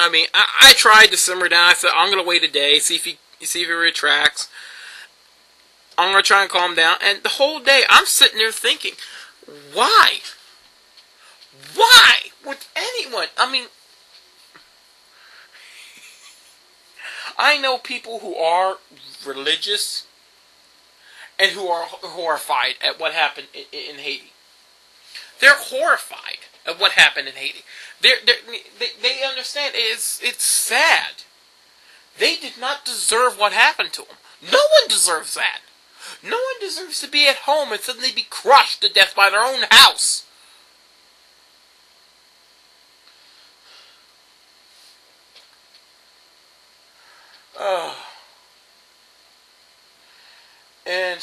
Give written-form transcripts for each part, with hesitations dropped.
I mean, I tried to simmer down. I said, I'm going to wait a day, see if he retracts. I'm going to try and calm down. And the whole day, I'm sitting there thinking, why? Why would anyone? I mean, I know people who are religious and who are horrified at what happened in Haiti. They're horrified at what happened in Haiti. They understand it's sad. They did not deserve what happened to them. No one deserves that. No one deserves to be at home and suddenly be crushed to death by their own house. And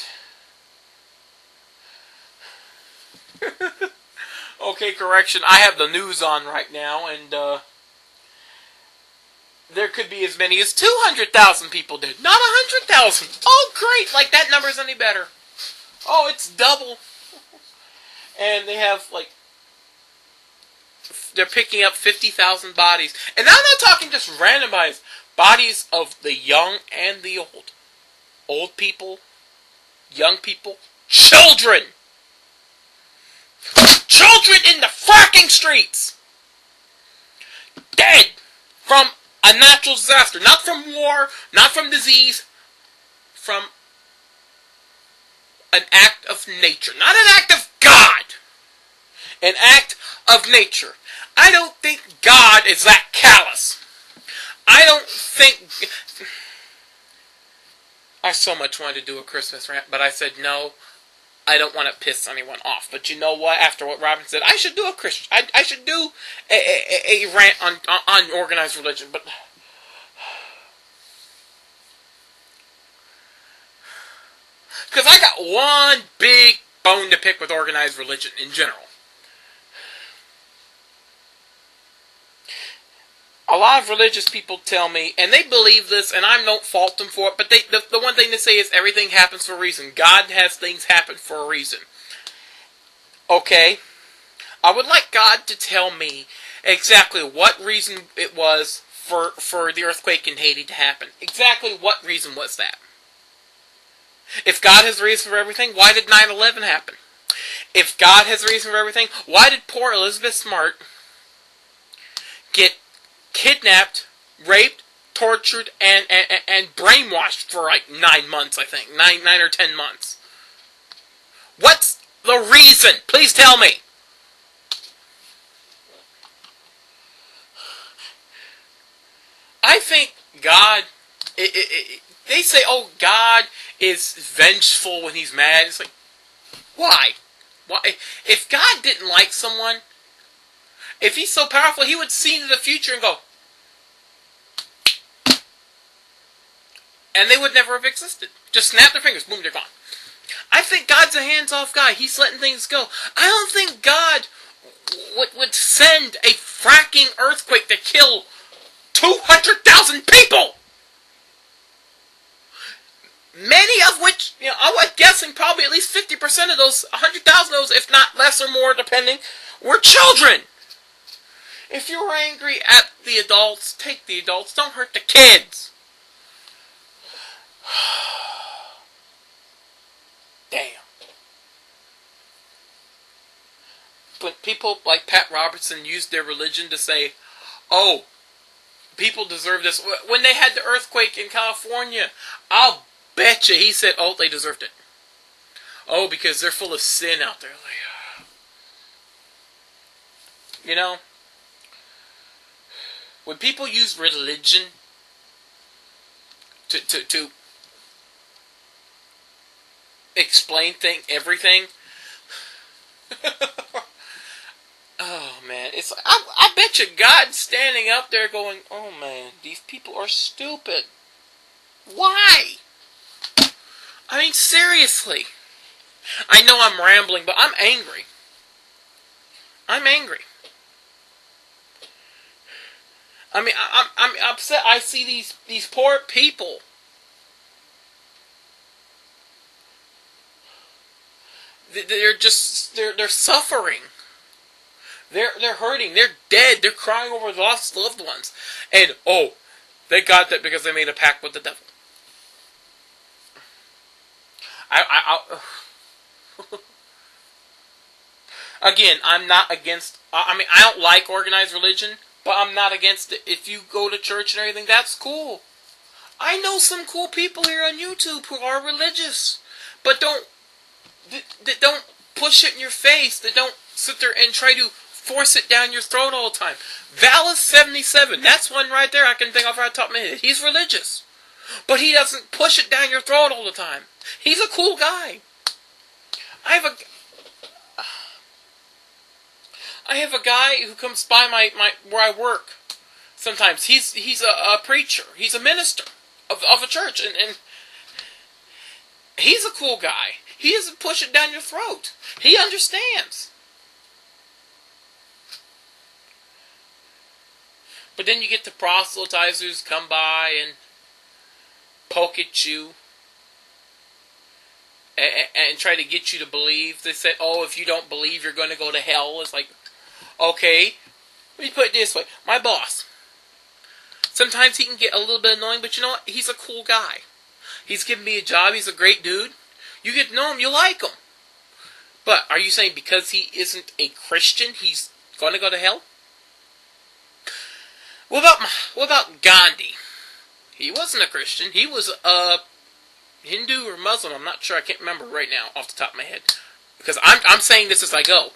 okay, correction. I have the news on right now, and there could be as many as 200,000 people dead, not 100,000. Oh, great! Like that number's any better. Oh, it's double. And they have they're picking up 50,000 bodies, and I'm not talking just random bodies of the young and the old, old people, young people, children in the fracking streets, dead from a natural disaster, not from war, not from disease, from an act of nature, not an act of God, an act of nature. I don't think God is that callous. I don't think... I so much wanted to do a Christmas rant, but I said no. I don't want to piss anyone off. But you know what? After what Robin said, I should do a Christian. I should do a rant on organized religion. But because I got one big bone to pick with organized religion in general. A lot of religious people tell me, and they believe this, and I don't fault them for it, but the one thing they say is everything happens for a reason. God has things happen for a reason. Okay, I would like God to tell me exactly what reason it was for the earthquake in Haiti to happen. Exactly what reason was that? If God has a reason for everything, why did 9/11 happen? If God has a reason for everything, why did poor Elizabeth Smart get kidnapped, raped, tortured, and brainwashed for like 9 months, I think. 9 or 10 months. What's the reason? Please tell me. I think God... they say, oh, God is vengeful when he's mad. It's like, why? Why? If God didn't like someone... If he's so powerful, he would see into the future and go, and they would never have existed. Just snap their fingers, boom, they're gone. I think God's a hands-off guy. He's letting things go. I don't think God would send a fracking earthquake to kill 200,000 people. Many of which, I'm guessing probably at least 50% of those, 100,000 of those, if not less or more, depending, were children. If you're angry at the adults, take the adults. Don't hurt the kids. Damn. But people like Pat Robertson used their religion to say, oh, people deserve this. When they had the earthquake in California, I'll bet you he said, oh, they deserved it. Oh, because they're full of sin out there. When people use religion to explain everything, oh man, it's I bet you God's standing up there going, oh man, these people are stupid. Why? I mean, seriously. I know I'm rambling, but I'm angry. I'm angry. I mean, I'm upset. I see these poor people. They're suffering. They're hurting. They're dead. They're crying over lost loved ones. And, oh, they got that because they made a pact with the devil. Again, I'm not against... I mean, I don't like organized religion, but I'm not against it. If you go to church and everything, that's cool. I know some cool people here on YouTube who are religious, but don't push it in your face. They don't sit there and try to force it down your throat all the time. Valis77, that's one right there I can think of right off the top of my head. He's religious, but he doesn't push it down your throat all the time. He's a cool guy. I have a guy who comes by my where I work. Sometimes he's a preacher. He's a minister of a church, and he's a cool guy. He doesn't push it down your throat. He understands. But then you get the proselytizers come by and poke at you and try to get you to believe. They say, oh, if you don't believe, you're going to go to hell. It's like, okay, let me put it this way. My boss, sometimes he can get a little bit annoying, but you know what? He's a cool guy. He's giving me a job. He's a great dude. You get to know him. You like him. But are you saying because he isn't a Christian, he's going to go to hell? What about Gandhi? He wasn't a Christian. He was a Hindu or Muslim. I'm not sure. I can't remember right now off the top of my head. Because I'm saying this as I go.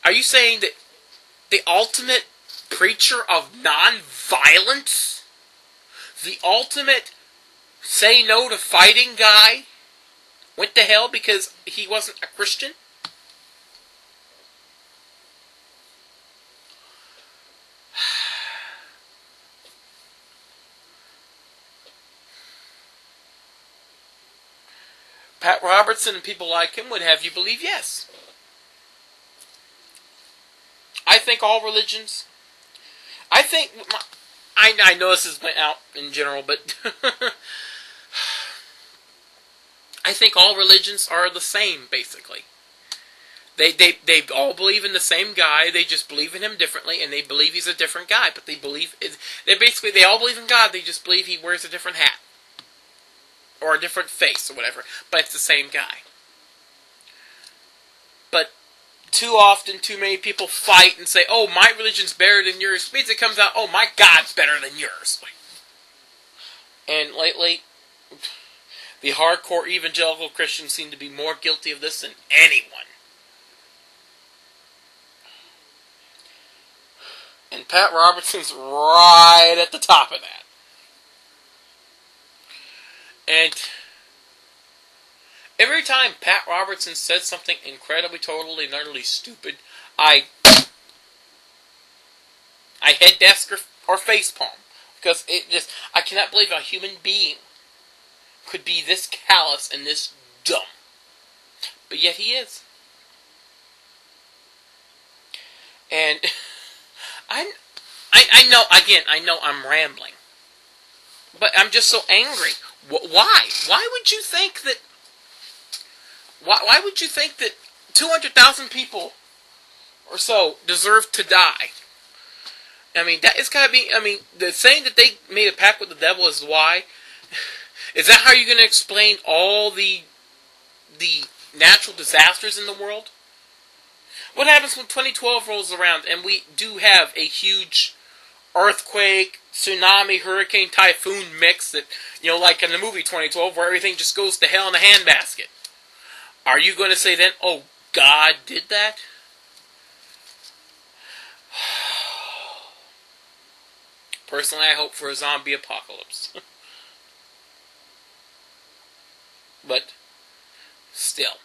Are you saying that the ultimate preacher of non-violence, the ultimate say no to fighting guy, went to hell because he wasn't a Christian? Pat Robertson and people like him would have you believe yes. I think all religions... I know this has been out in general, but... I think all religions are the same, basically. They all believe in the same guy, they just believe in him differently, and they believe he's a different guy, but they all believe in God, they just believe he wears a different hat. Or a different face, or whatever. But it's the same guy. But too often, too many people fight and say, oh, my religion's better than yours. Means it comes out, oh, my God's better than yours. And lately, the hardcore evangelical Christians seem to be more guilty of this than anyone. And Pat Robertson's right at the top of that. And every time Pat Robertson says something incredibly, totally, and utterly stupid, I head desk or facepalm. Because I cannot believe a human being could be this callous and this dumb. But yet he is. And I know, again, I know I'm rambling. But I'm just so angry. Why? Why would you think that... Why would you think that 200,000 people or so deserve to die? I mean, that is gotta be... I mean, the saying that they made a pact with the devil is why. Is that how you're going to explain all the natural disasters in the world? What happens when 2012 rolls around and we do have a huge earthquake, tsunami, hurricane, typhoon mix that, like in the movie 2012 where everything just goes to hell in a handbasket? Are you going to say then, oh, God did that? Personally, I hope for a zombie apocalypse. But, still.